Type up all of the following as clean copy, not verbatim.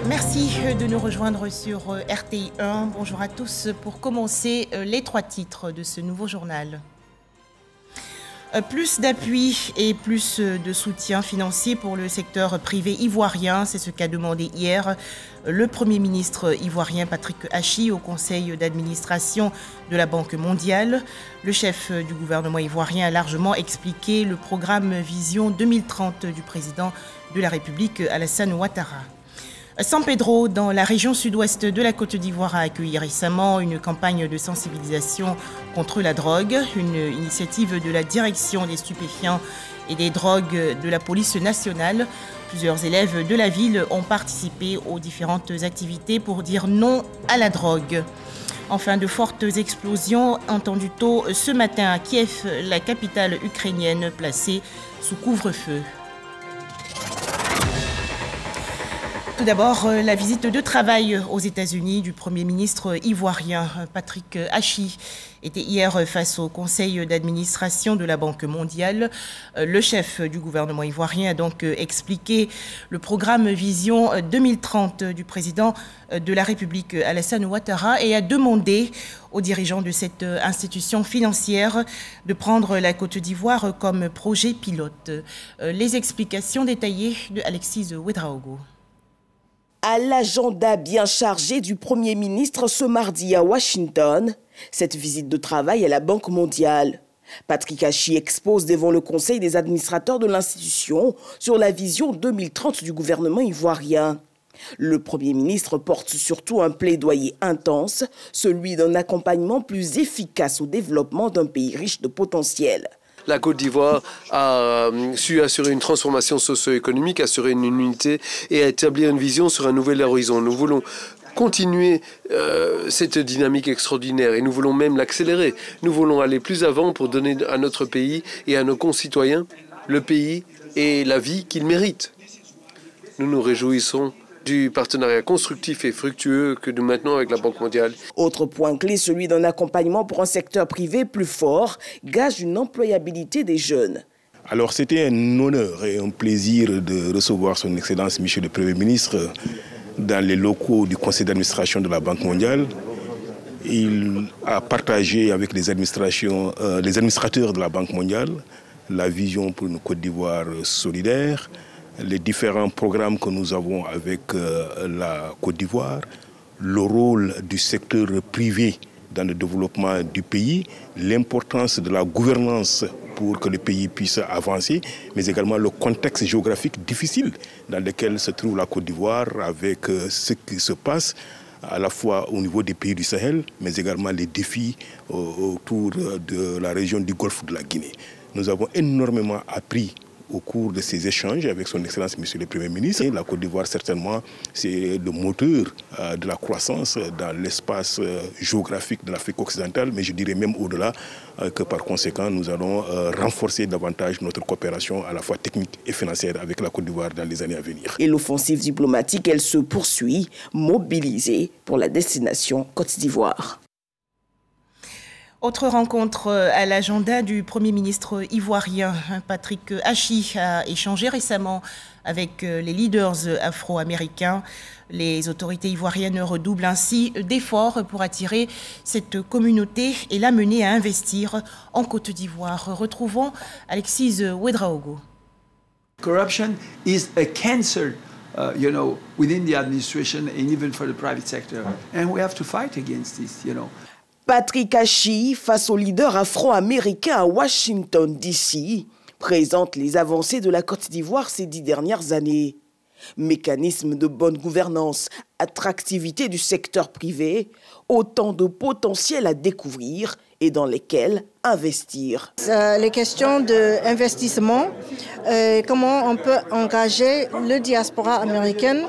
Merci de nous rejoindre sur RTI 1. Bonjour à tous. Pour commencer, les trois titres de ce nouveau journal. Plus d'appui et plus de soutien financier pour le secteur privé ivoirien, c'est ce qu'a demandé hier le Premier ministre ivoirien Patrick Achi au conseil d'administration de la Banque mondiale. Le chef du gouvernement ivoirien a largement expliqué le programme Vision 2030 du président de la République Alassane Ouattara. San Pedro, dans la région sud-ouest de la Côte d'Ivoire, a accueilli récemment une campagne de sensibilisation contre la drogue, une initiative de la direction des stupéfiants et des drogues de la police nationale. Plusieurs élèves de la ville ont participé aux différentes activités pour dire non à la drogue. Enfin, de fortes explosions entendues tôt ce matin à Kiev, la capitale ukrainienne placée sous couvre-feu. Tout d'abord, la visite de travail aux États-Unis du Premier ministre ivoirien Patrick Achi était hier face au conseil d'administration de la Banque mondiale. Le chef du gouvernement ivoirien a donc expliqué le programme Vision 2030 du président de la République Alassane Ouattara et a demandé aux dirigeants de cette institution financière de prendre la Côte d'Ivoire comme projet pilote. Les explications détaillées de Alexis Ouedraogo. À l'agenda bien chargé du Premier ministre ce mardi à Washington, cette visite de travail à la Banque mondiale. Patrick Achi expose devant le conseil des administrateurs de l'institution sur la vision 2030 du gouvernement ivoirien. Le Premier ministre porte surtout un plaidoyer intense, celui d'un accompagnement plus efficace au développement d'un pays riche de potentiel. La Côte d'Ivoire a su assurer une transformation socio-économique, assurer une unité et établir une vision sur un nouvel horizon. Nous voulons continuer cette dynamique extraordinaire et nous voulons même l'accélérer. Nous voulons aller plus avant pour donner à notre pays et à nos concitoyens le pays et la vie qu'ils méritent. Nous nous réjouissons du partenariat constructif et fructueux que nous maintenons avec la Banque mondiale. Autre point clé, celui d'un accompagnement pour un secteur privé plus fort, gage une employabilité des jeunes. Alors c'était un honneur et un plaisir de recevoir son Excellence Monsieur le Premier ministre dans les locaux du conseil d'administration de la Banque mondiale. Il a partagé avec les administrateurs de la Banque mondiale la vision pour une Côte d'Ivoire solidaire, les différents programmes que nous avons avec la Côte d'Ivoire, le rôle du secteur privé dans le développement du pays, l'importance de la gouvernance pour que le pays puisse avancer, mais également le contexte géographique difficile dans lequel se trouve la Côte d'Ivoire avec ce qui se passe à la fois au niveau des pays du Sahel, mais également les défis autour de la région du Golfe de la Guinée. Nous avons énormément appris au cours de ces échanges avec son Excellence Monsieur le Premier ministre. Et la Côte d'Ivoire, certainement, c'est le moteur de la croissance dans l'espace géographique de l'Afrique occidentale, mais je dirais même au-delà que par conséquent, nous allons renforcer davantage notre coopération à la fois technique et financière avec la Côte d'Ivoire dans les années à venir. Et l'offensive diplomatique, elle se poursuit, mobilisée pour la destination Côte d'Ivoire. Autre rencontre à l'agenda du Premier ministre ivoirien. Patrick Achi a échangé récemment avec les leaders afro-américains. Les autorités ivoiriennes redoublent ainsi d'efforts pour attirer cette communauté et l'amener à investir en Côte d'Ivoire. Retrouvons Alexis Ouedraogo. Corruption is a cancer, within the administration and even for the private sector. And we have to fight against this, Patrick Achi, face aux leaders afro-américains à Washington, D.C., présente les avancées de la Côte d'Ivoire ces 10 dernières années. Mécanisme de bonne gouvernance, attractivité du secteur privé, autant de potentiel à découvrir et dans lesquels investir. Les questions d'investissement, comment on peut engager le diaspora américaine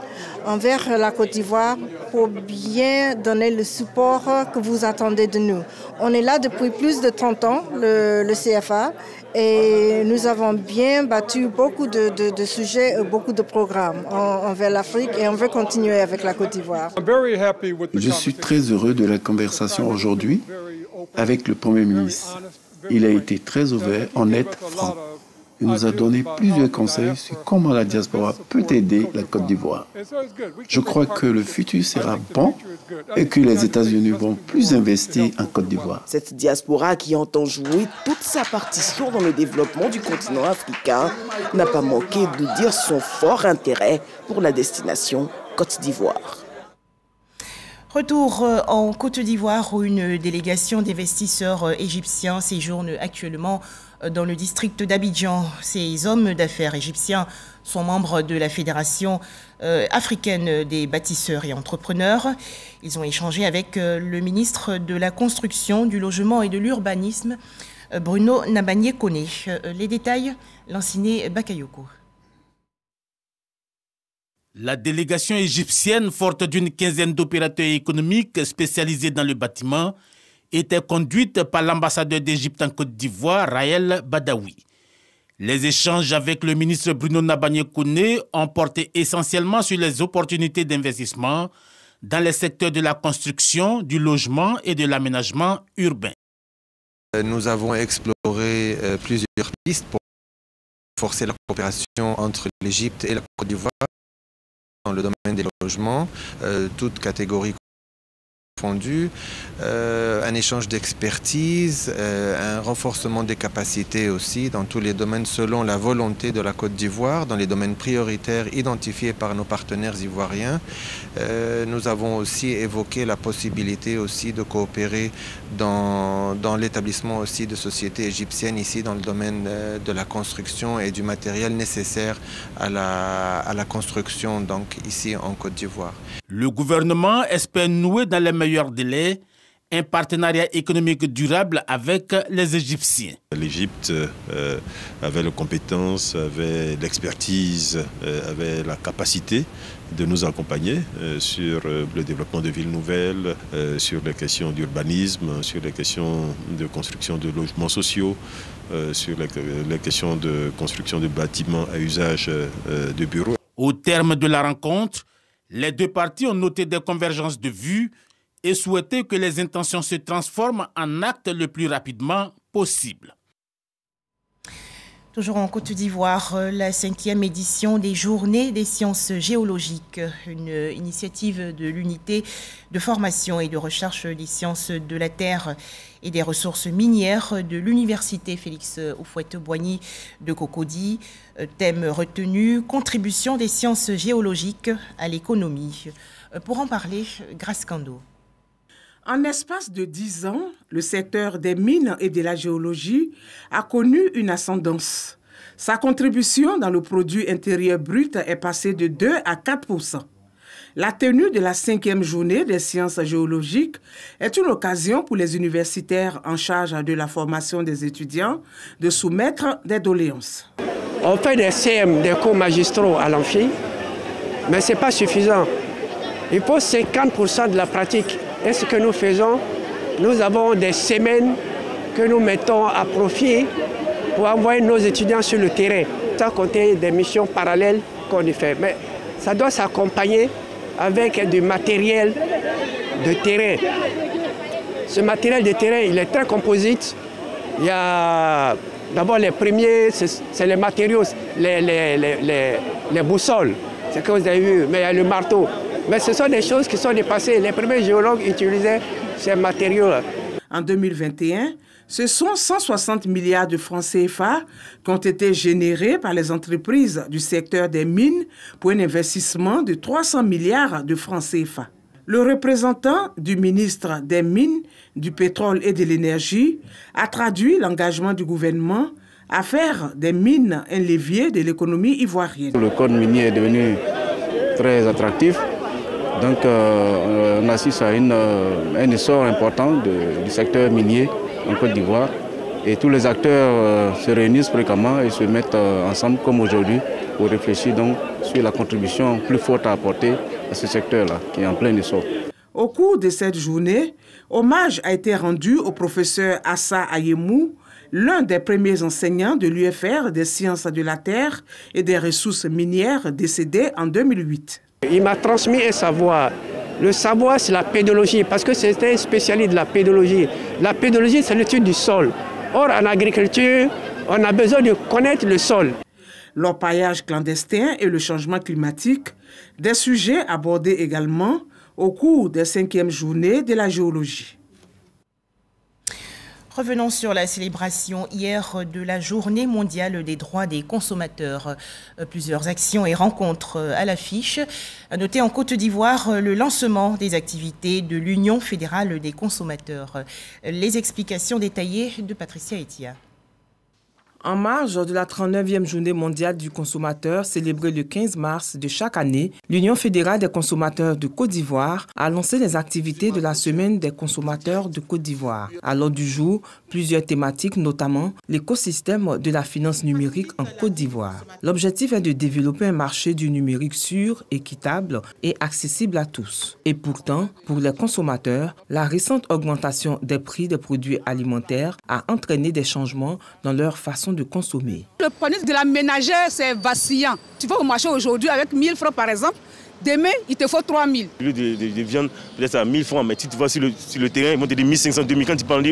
envers la Côte d'Ivoire pour bien donner le support que vous attendez de nous. On est là depuis plus de 30 ans, le CFA, et nous avons bien battu beaucoup de sujets, beaucoup de programmes envers l'Afrique et on veut continuer avec la Côte d'Ivoire. Je suis très heureux de la conversation aujourd'hui avec le Premier ministre. Il a été très ouvert, honnête, franc. Il nous a donné plusieurs conseils sur comment la diaspora peut aider la Côte d'Ivoire. Je crois que le futur sera bon et que les États-Unis vont plus investir en Côte d'Ivoire. Cette diaspora qui entend jouer toute sa partition dans le développement du continent africain n'a pas manqué de dire son fort intérêt pour la destination Côte d'Ivoire. Retour en Côte d'Ivoire où une délégation d'investisseurs égyptiens séjourne actuellement dans le district d'Abidjan. Ces hommes d'affaires égyptiens sont membres de la Fédération africaine des bâtisseurs et entrepreneurs. Ils ont échangé avec le ministre de la Construction, du Logement et de l'Urbanisme, Bruno Nabanye-Koné. Les détails, Lanciné Bakayoko. La délégation égyptienne, forte d'une quinzaine d'opérateurs économiques spécialisés dans le bâtiment, était conduite par l'ambassadeur d'Égypte en Côte d'Ivoire, Raël Badawi. Les échanges avec le ministre Bruno Nabanye-Koné ont porté essentiellement sur les opportunités d'investissement dans les secteurs de la construction, du logement et de l'aménagement urbain. Nous avons exploré plusieurs pistes pour renforcer la coopération entre l'Égypte et la Côte d'Ivoire dans le domaine des logements, toutes catégories confondues, un échange d'expertise, un renforcement des capacités aussi dans tous les domaines selon la volonté de la Côte d'Ivoire, dans les domaines prioritaires identifiés par nos partenaires ivoiriens. Nous avons aussi évoqué la possibilité aussi de coopérer dans l'établissement aussi de sociétés égyptiennes ici dans le domaine de la construction et du matériel nécessaire à la construction donc ici en Côte d'Ivoire. Le gouvernement espère nouer dans les meilleurs délais un partenariat économique durable avec les Égyptiens. L'Égypte avait les compétences, avait l'expertise, avait la capacité de nous accompagner sur le développement de villes nouvelles, sur les questions d'urbanisme, sur les questions de construction de logements sociaux, sur les questions de construction de bâtiments à usage de bureaux. Au terme de la rencontre, les deux parties ont noté des convergences de vues et souhaité que les intentions se transforment en actes le plus rapidement possible. Toujours en Côte d'Ivoire, la 5e édition des Journées des sciences géologiques, une initiative de l'unité de formation et de recherche des sciences de la Terre et des ressources minières de l'Université Félix Houphouët-Boigny de Cocody. Thème retenu, contribution des sciences géologiques à l'économie. Pour en parler, Grace Kando. En l'espace de 10 ans, le secteur des mines et de la géologie a connu une ascendance. Sa contribution dans le produit intérieur brut est passée de 2 à 4%. La tenue de la 5e journée des sciences géologiques est une occasion pour les universitaires en charge de la formation des étudiants de soumettre des doléances. On fait des CM, des cours magistraux à l'amphi, mais ce n'est pas suffisant. Il faut 50% de la pratique. Et ce que nous faisons, nous avons des semaines que nous mettons à profit pour envoyer nos étudiants sur le terrain, sans compter des missions parallèles qu'on y fait. Mais ça doit s'accompagner avec du matériel de terrain. Ce matériel de terrain, il est très composite. Il y a d'abord les premiers, c'est les matériaux, les boussoles, c'est ce que vous avez vu, mais il y a le marteau. Mais ce sont des choses qui sont dépassées. Les premiers géologues utilisaient ces matériaux-là. En 2021, ce sont 160 milliards de francs CFA qui ont été générés par les entreprises du secteur des mines pour un investissement de 300 milliards de francs CFA. Le représentant du ministre des Mines, du Pétrole et de l'Énergie a traduit l'engagement du gouvernement à faire des mines un levier de l'économie ivoirienne. Le code minier est devenu très attractif. Donc on assiste à un essor important du secteur minier en Côte d'Ivoire. Et tous les acteurs se réunissent fréquemment et se mettent ensemble comme aujourd'hui pour réfléchir donc sur la contribution plus forte à apporter à ce secteur-là qui est en plein essor. Au cours de cette journée, hommage a été rendu au professeur Assa Ayemou, l'un des premiers enseignants de l'UFR des sciences de la terre et des ressources minières décédé en 2008. Il m'a transmis un savoir. Le savoir, c'est la pédologie, parce que c'était un spécialiste de la pédologie. La pédologie, c'est l'étude du sol. Or, en agriculture, On a besoin de connaître le sol. L'orpaillage clandestin et le changement climatique, des sujets abordés également au cours des 5e journées de la géologie. Revenons sur la célébration hier de la Journée mondiale des droits des consommateurs. Plusieurs actions et rencontres à l'affiche. À noter en Côte d'Ivoire le lancement des activités de l'Union fédérale des consommateurs. Les explications détaillées de Patricia Etia. En marge de la 39e journée mondiale du consommateur célébrée le 15 mars de chaque année, l'Union fédérale des consommateurs de Côte d'Ivoire a lancé les activités de la Semaine des consommateurs de Côte d'Ivoire. À l'ordre du jour, plusieurs thématiques, notamment l'écosystème de la finance numérique en Côte d'Ivoire. L'objectif est de développer un marché du numérique sûr, équitable et accessible à tous. Et pourtant, pour les consommateurs, la récente augmentation des prix des produits alimentaires a entraîné des changements dans leur façon de consommer. Le panier de la ménagère, c'est vacillant. Tu vas au marché aujourd'hui avec 1000 francs par exemple, demain, il te faut 3000. Au lieu de viande, peut-être à 1000 francs, mais tu vas sur le terrain, ils vont te dire 1500, 2000. Quand tu parles,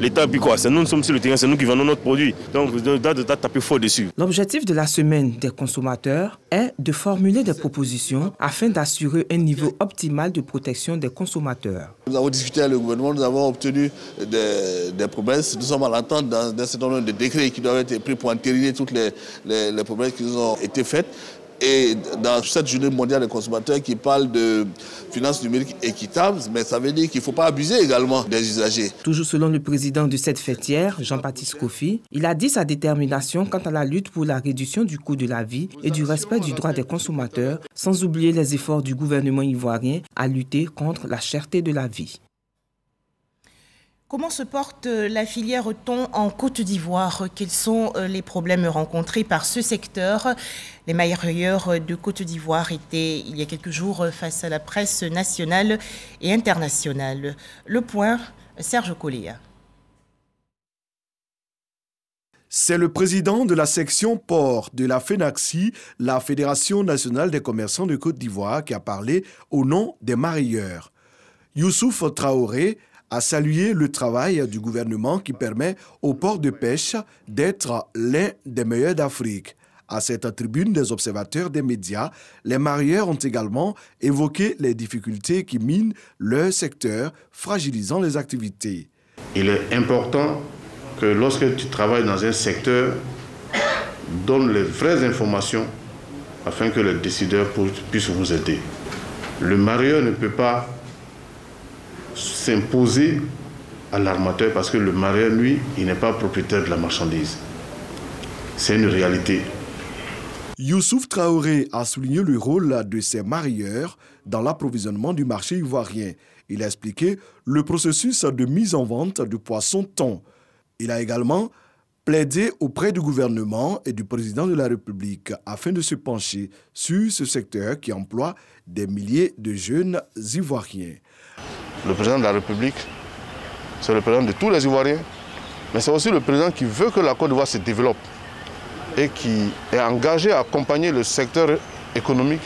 l'État, puis quoi, c'est nous sommes sur le terrain, c'est nous qui vendons notre produit. Donc, on doit taper fort dessus. L'objectif de la Semaine des consommateurs est de formuler des propositions afin d'assurer un niveau optimal de protection des consommateurs. Nous avons discuté avec le gouvernement, nous avons obtenu des promesses. Nous sommes à l'attente d'un certain nombre de décrets qui doivent être pris pour entériner toutes les promesses qui nous ont été faites. Et dans cette journée mondiale des consommateurs qui parle de finances numériques équitables, mais ça veut dire qu'il ne faut pas abuser également des usagers. Toujours selon le président de cette fêtière, Jean-Baptiste Kofi, il a dit sa détermination quant à la lutte pour la réduction du coût de la vie et du respect du droit des consommateurs, sans oublier les efforts du gouvernement ivoirien à lutter contre la cherté de la vie. Comment se porte la filière thon en Côte d'Ivoire? Quels sont les problèmes rencontrés par ce secteur? Les mareyeurs de Côte d'Ivoire étaient il y a quelques jours face à la presse nationale et internationale. Le point, Serge Colléa. C'est le président de la section port de la FENACSI, la Fédération nationale des commerçants de Côte d'Ivoire, qui a parlé au nom des mareyeurs. Youssouf Traoré a salué le travail du gouvernement qui permet au port de pêche d'être l'un des meilleurs d'Afrique. À cette tribune des observateurs des médias, les mareyeurs ont également évoqué les difficultés qui minent leur secteur, fragilisant les activités. Il est important que lorsque tu travailles dans un secteur, donne les vraies informations afin que les décideurs puissent vous aider. Le mareyeur ne peut pas s'imposer à l'armateur parce que le mareyeur, lui, il n'est pas propriétaire de la marchandise. C'est une réalité. Youssouf Traoré a souligné le rôle de ces mareyeurs dans l'approvisionnement du marché ivoirien. Il a expliqué le processus de mise en vente de poissons thon. Il a également plaidé auprès du gouvernement et du président de la République afin de se pencher sur ce secteur qui emploie des milliers de jeunes Ivoiriens. Le président de la République, c'est le président de tous les Ivoiriens, mais c'est aussi le président qui veut que la Côte d'Ivoire se développe et qui est engagé à accompagner le secteur économique.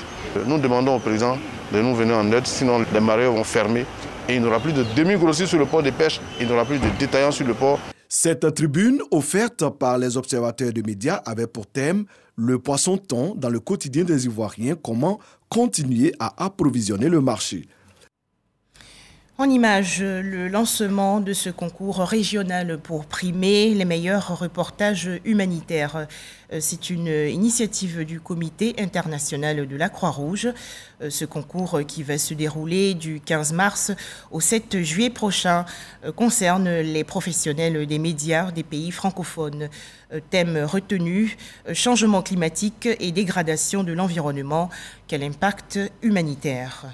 Nous demandons au président de nous venir en aide, sinon les mareyeurs vont fermer et il n'y aura plus de demi-grossistes sur le port de pêche, il n'y aura plus de détaillants sur le port. Cette tribune, offerte par les observateurs de médias, avait pour thème le poisson thon dans le quotidien des Ivoiriens, comment continuer à approvisionner le marché. En image, le lancement de ce concours régional pour primer les meilleurs reportages humanitaires. C'est une initiative du Comité international de la Croix-Rouge. Ce concours qui va se dérouler du 15 mars au 7 juillet prochain concerne les professionnels des médias des pays francophones. Thème retenu, changement climatique et dégradation de l'environnement. Quel impact humanitaire ?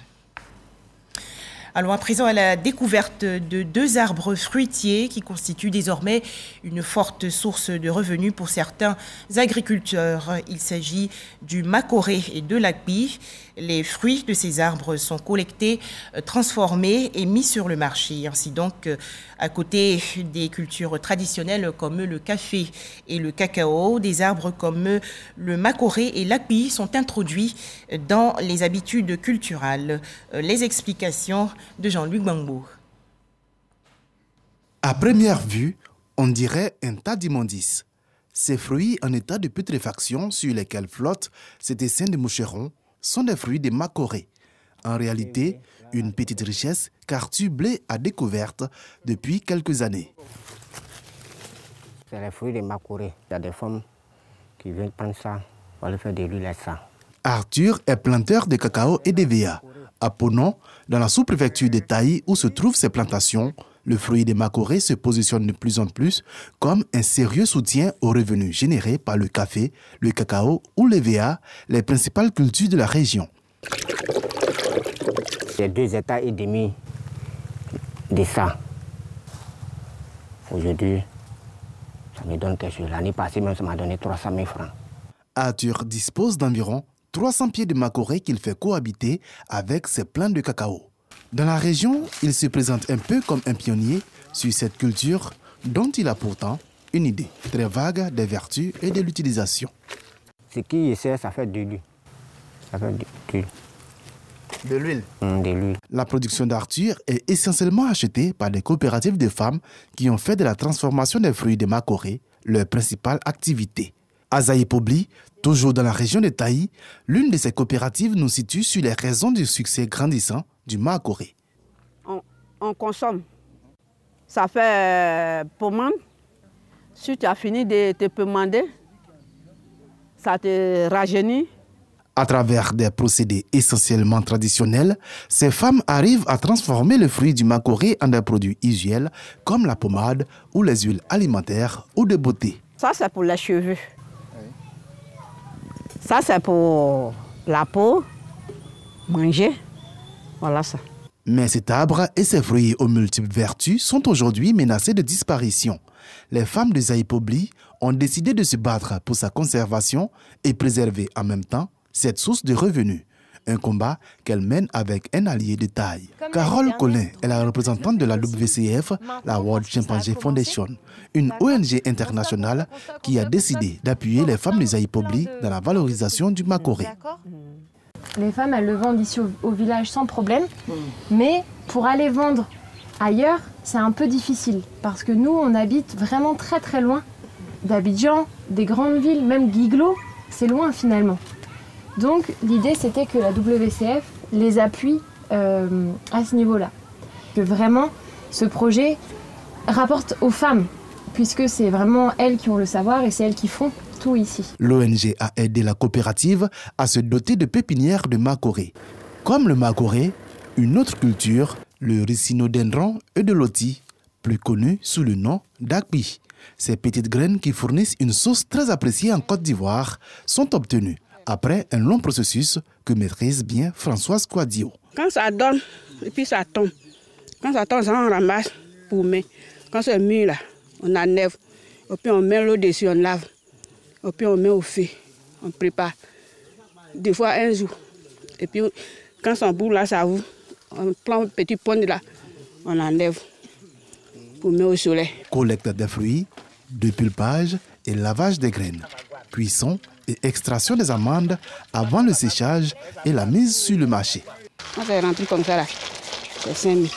Allons à présent à la découverte de 2 arbres fruitiers qui constituent désormais une forte source de revenus pour certains agriculteurs. Il s'agit du macoré et de l'akpi. Les fruits de ces arbres sont collectés, transformés et mis sur le marché. Ainsi donc, à côté des cultures traditionnelles comme le café et le cacao, des arbres comme le macoré et l'akpi sont introduits dans les habitudes culturelles. Les explications de Jean-Luc Bangbo. À première vue, on dirait un tas d'immondices. Ces fruits en état de putréfaction sur lesquels flottent ces dessins de moucherons sont des fruits de Makoré. En réalité, une petite richesse qu'Arthur Blé a découverte depuis quelques années. C'est les fruits de Makoré. Il y a des femmes qui viennent prendre ça pour le faire de l'huile à ça. Arthur est planteur de cacao et d'EVA. À Ponon, dans la sous-préfecture de Taï où se trouvent ces plantations, le fruit de Makoré se positionne de plus en plus comme un sérieux soutien aux revenus générés par le café, le cacao ou l'EVA, les principales cultures de la région. C'est 2,5 hectares de ça. Aujourd'hui, ça me donne quelque chose. L'année passée, même, ça m'a donné 300 000 francs. Arthur dispose d'environ 300 pieds de Makoré qu'il fait cohabiter avec ses plants de cacao. Dans la région, il se présente un peu comme un pionnier sur cette culture dont il a pourtant une idée très vague des vertus et de l'utilisation. Ce qui essaie, ça fait de l'huile. Ça fait de l'huile. De l'huile. De l'huile. La production d'Arthur est essentiellement achetée par des coopératives de femmes qui ont fait de la transformation des fruits de Makoré leur principale activité. À Zaïpobli, toujours dans la région de Taï, l'une de ces coopératives nous situe sur les raisons du succès grandissant du Makoré. On consomme. Ça fait pommade. Si tu as fini de te pommader, ça te rajeunit. À travers des procédés essentiellement traditionnels, ces femmes arrivent à transformer le fruit du Makoré en des produits usuels comme la pommade ou les huiles alimentaires ou de beauté. Ça, c'est pour les cheveux. Ça, c'est pour la peau, manger. Voilà ça. Mais cet arbre et ses fruits aux multiples vertus sont aujourd'hui menacés de disparition. Les femmes de Zaïpobli ont décidé de se battre pour sa conservation et préserver en même temps cette source de revenus. Un combat qu'elle mène avec un allié de taille. Carole Collin est la représentante de la WCF, la World Chimpanzee Foundation, une ONG internationale qui a décidé d'appuyer les femmes de Zaïpobli dans la valorisation du Makoré. Les femmes, elles le vendent ici au village sans problème, mais pour aller vendre ailleurs, c'est un peu difficile parce que nous, on habite vraiment très très loin d'Abidjan, des grandes villes, même Guiglo, c'est loin finalement. Donc l'idée, c'était que la WCF les appuie à ce niveau-là. Que vraiment, ce projet rapporte aux femmes, puisque c'est vraiment elles qui ont le savoir et c'est elles qui font tout ici. L'ONG a aidé la coopérative à se doter de pépinières de Makoré. Comme le Makoré, une autre culture, le ricino-dendron et de loti, plus connu sous le nom d'akpi. Ces petites graines qui fournissent une sauce très appréciée en Côte d'Ivoire sont obtenues après un long processus que maîtrise bien Françoise Kouadio. Quand ça donne, et puis ça tombe. Quand ça tombe, ça on ramasse pour mettre. Quand c'est mûr là, on enlève. Et puis on met l'eau dessus, on lave. Et puis on met au feu, on prépare. Des fois un jour. Et puis quand ça bout là, ça ouvre. On prend un petit pont là, on enlève pour mettre au soleil. Collecte des fruits, dépulpage et lavage des graines. Cuisson et extraction des amandes avant le séchage et la mise sur le marché. Quand c'est rentré comme ça là, c'est 5 000.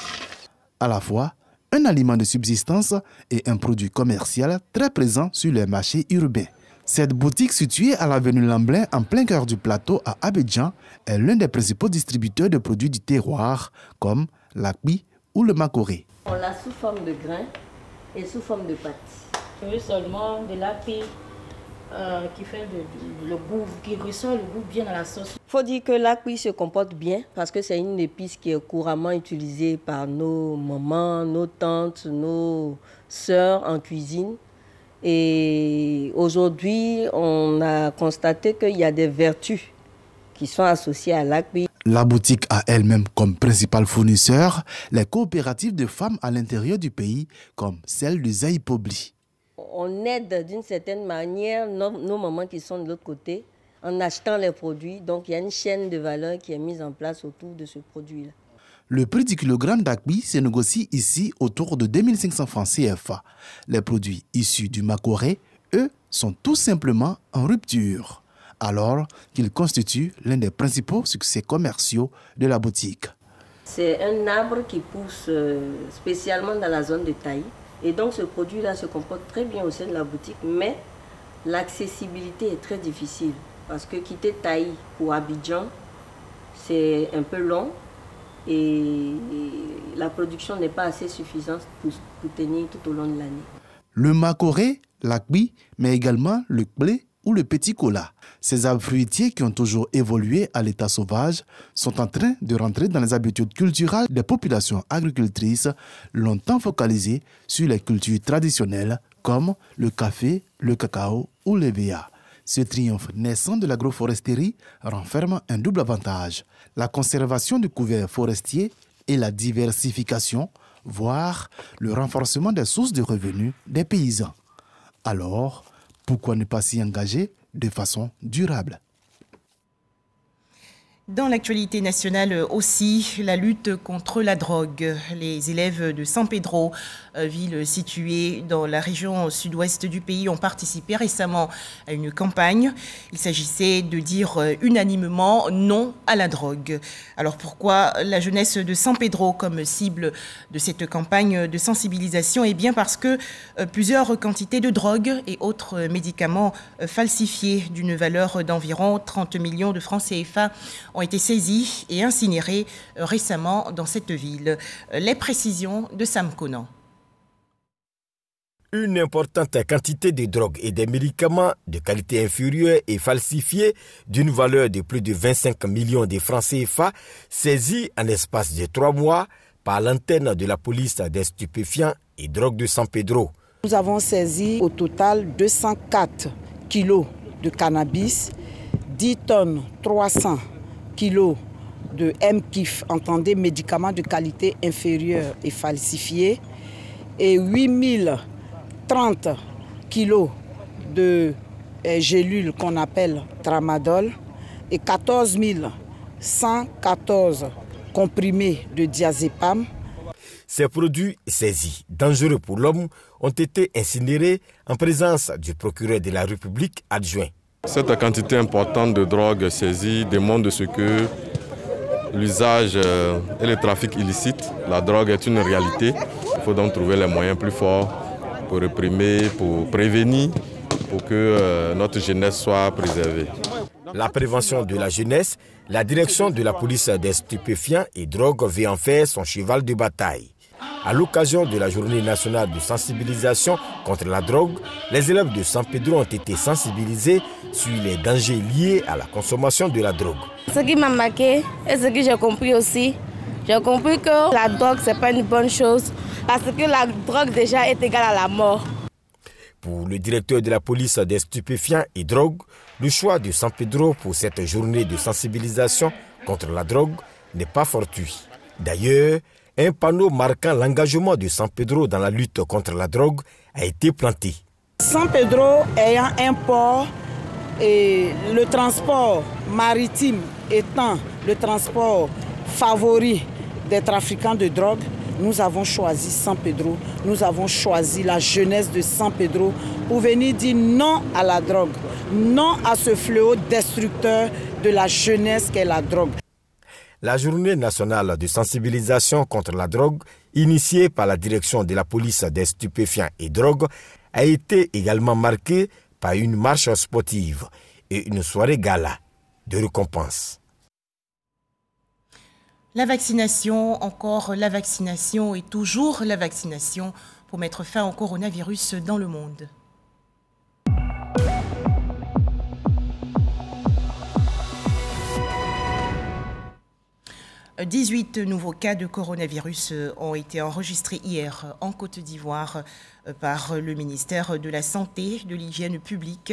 À la fois, un aliment de subsistance et un produit commercial très présent sur les marchés urbains. Cette boutique située à l'avenue Lamblin en plein cœur du plateau à Abidjan est l'un des principaux distributeurs de produits du terroir comme l'akpi ou le Makoré. On l'a sous forme de grains et sous forme de pâte. Je veux seulement de l'akpi qui fait le goût, qui ressort le goût bien dans la sauce. Il faut dire que l'akpi se comporte bien parce que c'est une épice qui est couramment utilisée par nos mamans, nos tantes, nos sœurs en cuisine. Et aujourd'hui, on a constaté qu'il y a des vertus qui sont associées à l'akpi. La boutique a elle-même comme principal fournisseur les coopératives de femmes à l'intérieur du pays, comme celle de Zaïpobli. On aide d'une certaine manière nos mamans qui sont de l'autre côté en achetant les produits. Donc il y a une chaîne de valeur qui est mise en place autour de ce produit-là. Le prix du kilogramme d'akpi se négocie ici autour de 2500 francs CFA. Les produits issus du Makoré, eux, sont tout simplement en rupture, alors qu'ils constituent l'un des principaux succès commerciaux de la boutique. C'est un arbre qui pousse spécialement dans la zone de Taï. Et donc ce produit-là se comporte très bien au sein de la boutique, mais l'accessibilité est très difficile parce que quitter Taï pour Abidjan, c'est un peu long et la production n'est pas assez suffisante pour tenir tout au long de l'année. Le makoré, l'akbi, mais également le blé ou le petit cola. Ces arbres fruitiers qui ont toujours évolué à l'état sauvage sont en train de rentrer dans les habitudes culturelles des populations agricultrices longtemps focalisées sur les cultures traditionnelles comme le café, le cacao ou l'EVA. Ce triomphe naissant de l'agroforesterie renferme un double avantage, la conservation du couvert forestier et la diversification, voire le renforcement des sources de revenus des paysans. Alors, pourquoi ne pas s'y engager de façon durable ? Dans l'actualité nationale aussi, la lutte contre la drogue. Les élèves de San Pedro, ville située dans la région sud-ouest du pays, ont participé récemment à une campagne. Il s'agissait de dire unanimement non à la drogue. Alors pourquoi la jeunesse de San Pedro comme cible de cette campagne de sensibilisation ? Eh bien parce que plusieurs quantités de drogue et autres médicaments falsifiés d'une valeur d'environ 30 millions de francs CFA ont été saisis et incinérés récemment dans cette ville. Les précisions de Sam Conan. Une importante quantité de drogue et des médicaments de qualité inférieure et falsifiés d'une valeur de plus de 25 millions de francs CFA saisis en espace de 3 mois par l'antenne de la police des stupéfiants et drogues de San Pedro. Nous avons saisi au total 204 kilos de cannabis, 10 tonnes 300 kilos de MKIF, entendez médicaments de qualité inférieure et falsifiés, et 8030 kilos de gélules qu'on appelle tramadol et 14 114 comprimés de diazépam. Ces produits saisis, dangereux pour l'homme, ont été incinérés en présence du procureur de la République adjoint. Cette quantité importante de drogue saisie démontre ce que l'usage et le trafic illicite, la drogue est une réalité. Il faut donc trouver les moyens plus forts pour réprimer, pour prévenir, pour que notre jeunesse soit préservée. La prévention de la jeunesse, la direction de la police des stupéfiants et drogues veut en faire son cheval de bataille. À l'occasion de la journée nationale de sensibilisation contre la drogue, les élèves de San Pedro ont été sensibilisés sur les dangers liés à la consommation de la drogue. Ce qui m'a marqué et ce que j'ai compris aussi, j'ai compris que la drogue, ce n'est pas une bonne chose parce que la drogue déjà est égale à la mort. Pour le directeur de la police des stupéfiants et drogues, le choix de San Pedro pour cette journée de sensibilisation contre la drogue n'est pas fortuit. D'ailleurs, un panneau marquant l'engagement de San Pedro dans la lutte contre la drogue a été planté. San Pedro ayant un port et le transport maritime étant le transport favori des trafiquants de drogue, nous avons choisi San Pedro, nous avons choisi la jeunesse de San Pedro pour venir dire non à la drogue, non à ce fléau destructeur de la jeunesse qu'est la drogue. La journée nationale de sensibilisation contre la drogue, initiée par la direction de la police des stupéfiants et drogues, a été également marquée par une marche sportive et une soirée gala de récompense. La vaccination, encore la vaccination et toujours la vaccination pour mettre fin au coronavirus dans le monde. 18 nouveaux cas de coronavirus ont été enregistrés hier en Côte d'Ivoire par le ministère de la Santé, de l'Hygiène publique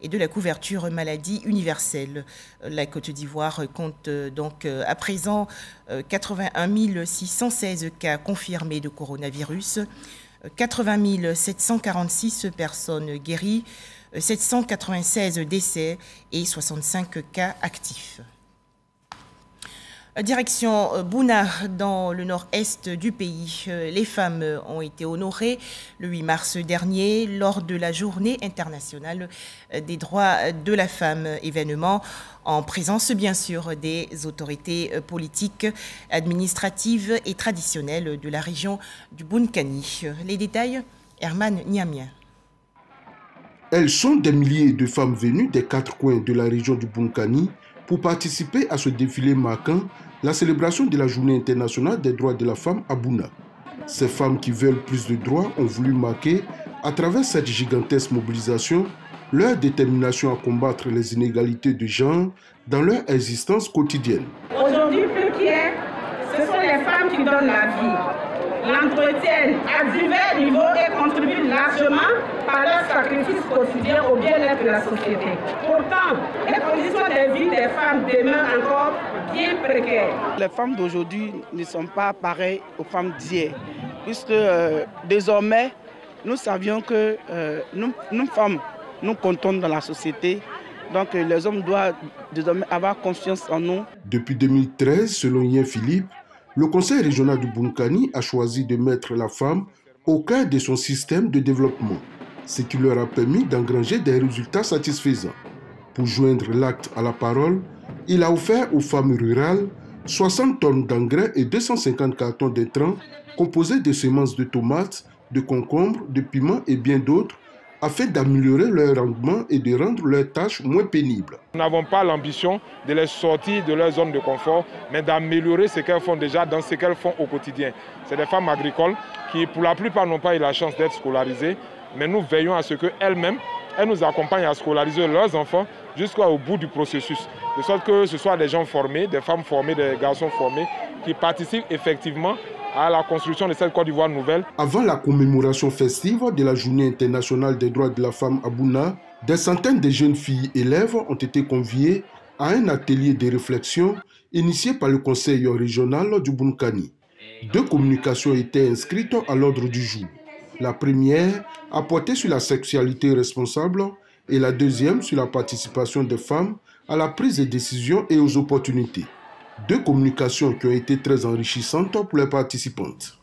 et de la couverture maladie universelle. La Côte d'Ivoire compte donc à présent 81 616 cas confirmés de coronavirus, 80 746 personnes guéries, 796 décès et 65 cas actifs. Direction Bouna, dans le nord-est du pays. Les femmes ont été honorées le 8 mars dernier lors de la Journée internationale des droits de la femme, événement en présence bien sûr des autorités politiques, administratives et traditionnelles de la région du Bounkani. Les détails, Herman Niamien. Elles sont des milliers de femmes venues des 4 coins de la région du Bunkani pour participer à ce défilé marquant la célébration de la Journée internationale des droits de la femme à Bouna. Ces femmes qui veulent plus de droits ont voulu marquer, à travers cette gigantesque mobilisation, leur détermination à combattre les inégalités de genre dans leur existence quotidienne. Aujourd'hui, plus qu'hier, ce sont les femmes qui donnent la vie, l'entretiennent à divers niveaux et contribuent largement par leur sacrifice quotidien au bien-être de la société. Pourtant, les conditions de vie des femmes demeurent encore bien précaires. Les femmes d'aujourd'hui ne sont pas pareilles aux femmes d'hier, puisque désormais, nous savions que nous femmes, nous comptons dans la société. Donc les hommes doivent désormais avoir confiance en nous. Depuis 2013, selon Yen Philippe, le Conseil régional du Bunkani a choisi de mettre la femme au cœur de son système de développement, ce qui leur a permis d'engranger des résultats satisfaisants. Pour joindre l'acte à la parole, il a offert aux femmes rurales 60 tonnes d'engrais et 250 cartons d'intrants composés de semences de tomates, de concombres, de piments et bien d'autres, afin d'améliorer leur rendement et de rendre leurs tâches moins pénibles. Nous n'avons pas l'ambition de les sortir de leur zone de confort, mais d'améliorer ce qu'elles font déjà dans ce qu'elles font au quotidien. C'est des femmes agricoles qui, pour la plupart, n'ont pas eu la chance d'être scolarisées, mais nous veillons à ce qu'elles-mêmes, elles nous accompagnent à scolariser leurs enfants jusqu'au bout du processus. De sorte que ce soit des gens formés, des femmes formées, des garçons formés, qui participent effectivement à la construction de cette Côte d'Ivoire nouvelle. Avant la commémoration festive de la Journée internationale des droits de la femme à Bouna, des centaines de jeunes filles élèves ont été conviées à un atelier de réflexion initié par le Conseil régional du Bunkani. 2 communications étaient inscrites à l'ordre du jour. La première a porté sur la sexualité responsable et la deuxième sur la participation des femmes à la prise de décision et aux opportunités. 2 communications qui ont été très enrichissantes pour les participantes.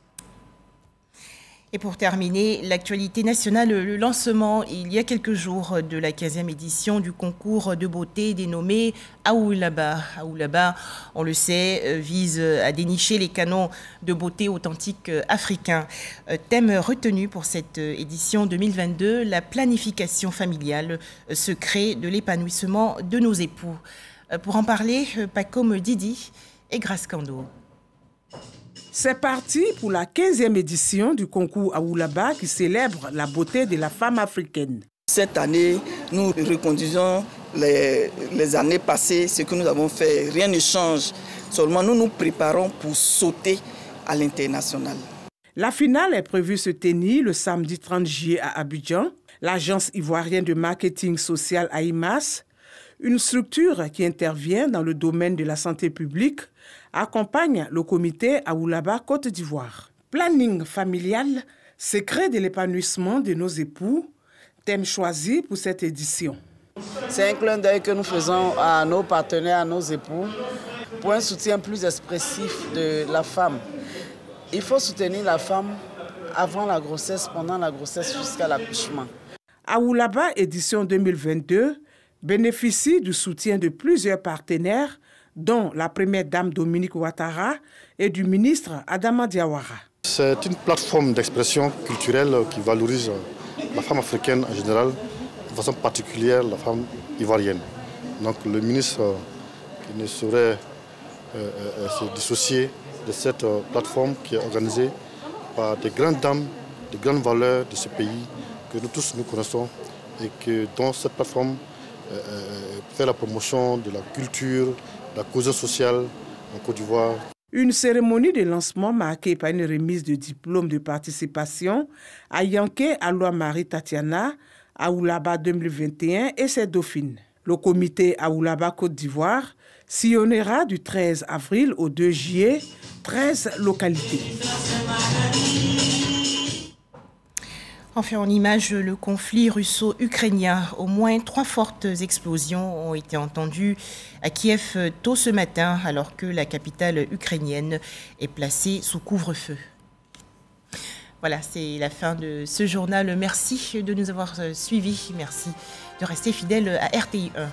Et pour terminer, l'actualité nationale, le lancement il y a quelques jours de la 15e édition du concours de beauté dénommé Aoulaba. Aoulaba, on le sait, vise à dénicher les canons de beauté authentiques africains. Thème retenu pour cette édition 2022, la planification familiale, secret de l'épanouissement de nos époux. Pour en parler, Pacom Didi et Grace Kando. C'est parti pour la 15e édition du concours Aoulaba qui célèbre la beauté de la femme africaine. Cette année, nous reconduisons les années passées, ce que nous avons fait. Rien ne change, seulement nous nous préparons pour sauter à l'international. La finale est prévue se tenir le samedi 30 juillet à Abidjan. L'agence ivoirienne de marketing social AIMAS, une structure qui intervient dans le domaine de la santé publique, accompagne le comité Aoulaba Côte d'Ivoire. Planning familial, secret de l'épanouissement de nos époux, thème choisi pour cette édition. C'est un clin d'œil que nous faisons à nos partenaires, à nos époux, pour un soutien plus expressif de la femme. Il faut soutenir la femme avant la grossesse, pendant la grossesse, jusqu'à l'accouchement. Aoulaba édition 2022 bénéficie du soutien de plusieurs partenaires, dont la première dame Dominique Ouattara et du ministre Adama Diawara. C'est une plateforme d'expression culturelle qui valorise la femme africaine en général, de façon particulière la femme ivoirienne. Donc le ministre qui ne saurait se dissocier de cette plateforme qui est organisée par des grandes dames, des grandes valeurs de ce pays que nous tous nous connaissons et que dont cette plateforme fait la promotion de la culture, de la cohésion sociale en Côte d'Ivoire. Une cérémonie de lancement marquée par une remise de diplôme de participation à Yanké Aloua Marie Tatiana, Aoulaba 2021 et ses dauphines. Le comité Aoulaba Côte d'Ivoire sillonnera du 13 avril au 2 juillet 13 localités. Enfin, en image, le conflit russo-ukrainien. Au moins 3 fortes explosions ont été entendues à Kiev tôt ce matin, alors que la capitale ukrainienne est placée sous couvre-feu. Voilà, c'est la fin de ce journal. Merci de nous avoir suivis. Merci de rester fidèles à RTI 1.